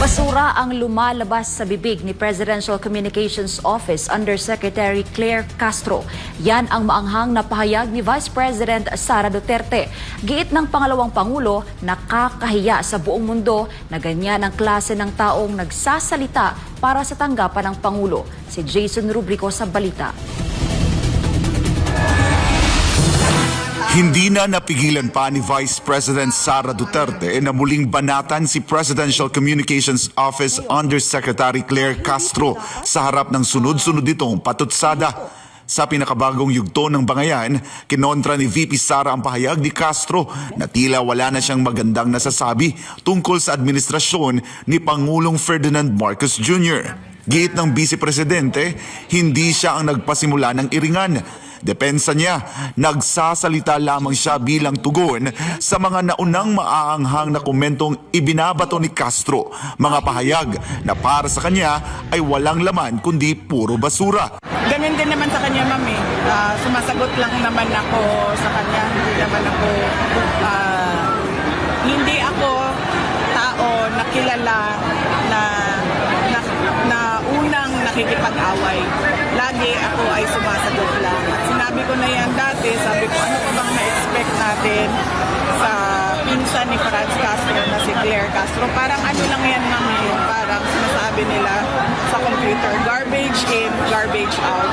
Basura ang lumalabas sa bibig ni Presidential Communications Office Undersecretary Claire Castro. Yan ang maanghang na pahayag ni Vice President Sara Duterte. Giit ng pangalawang Pangulo, nakakahiya sa buong mundo na ganyan ang klase ng taong nagsasalita para sa tanggapan ng Pangulo. Si Jason Rubrico sa balita. Hindi na napigilan pa ni Vice President Sara Duterte na muling banatan si Presidential Communications Office Undersecretary Claire Castro sa harap ng sunod-sunod itong patutsada. Sa pinakabagong yugto ng bangayan, kinontra ni VP Sara ang pahayag ni Castro na tila wala na siyang magandang nasasabi tungkol sa administrasyon ni Pangulong Ferdinand Marcos Jr. Giit ng Vice Presidente, hindi siya ang nagpasimula ng iringan. Depensa niya, nagsasalita lamang siya bilang tugon sa mga naunang maaanghang na komentong ibinabato ni Castro. Mga pahayag na para sa kanya ay walang laman kundi puro basura. Ganun din naman sa kanya, ma'am. Sumasagot lang naman ako sa kanya. Hindi ako tao na kilala na unang nakikipag-away. Lagi ako ay sumasagot lang. At sinabi ko na yan dati, sabi ko ano pa bang na-expect natin sa pinsan ni Franz Castro na si Claire Castro. Parang ano lang yan, ma'am, parang sinasabi nila sa computer, garbage in, garbage out.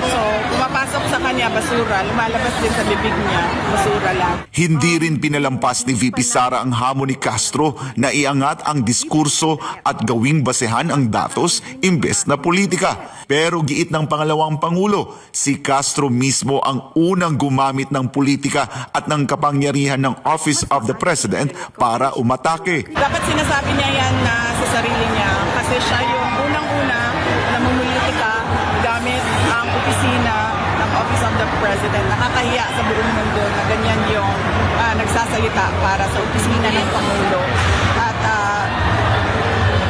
So, pumapasok sa kanya basura, lumalabas din sa bibig niya, basura lang. Hindi rin pinalampas ni VP Sara ang hamon ni Castro na iangat ang diskurso at gawing basehan ang datos imbes na politika. Pero giit ng pangalawang Pangulo, si Castro mismo ang unang gumamit ng politika at ng kapangyarihan ng Office of the President para umatake. Dapat sinasabi niya yan na sa sarili niya kasi siya yung unang-una na mumulitika gamit ang opisina ng Office of the President. Nakakahiya sa buong mundo na ganyan yung nagsasalita para sa opisina ng Pangulo. At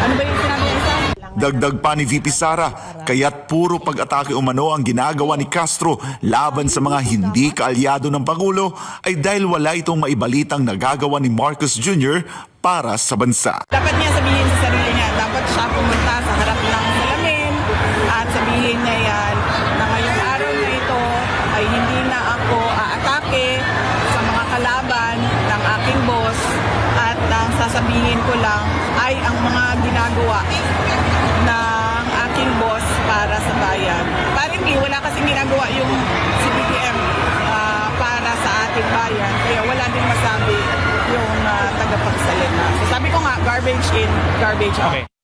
ano ba yung sinabi niya? Dagdag pa ni VP Sara, kaya't puro pag-atake umano ang ginagawa ni Castro laban sa mga hindi kaalyado ng Pangulo ay dahil wala itong maibalitang nagagawa ni Marcos Jr. para sa bansa. Dapat niya sabihin sa sarili niya, dapat siya pumunta sa harap ng salamin at sabihin niya yan na ngayong araw na ito ay hindi na ako aatake sa mga kalaban ng aking boss at ang sasabihin ko lang ay ang mga ginagawa ng aking boss para sa bayan. Apparently, wala kasing ginagawa yung CBTM para sa ating bayan. Kaya wala din masabi yung tagapagsalita. So sabi ko nga, garbage in, garbage out. Okay.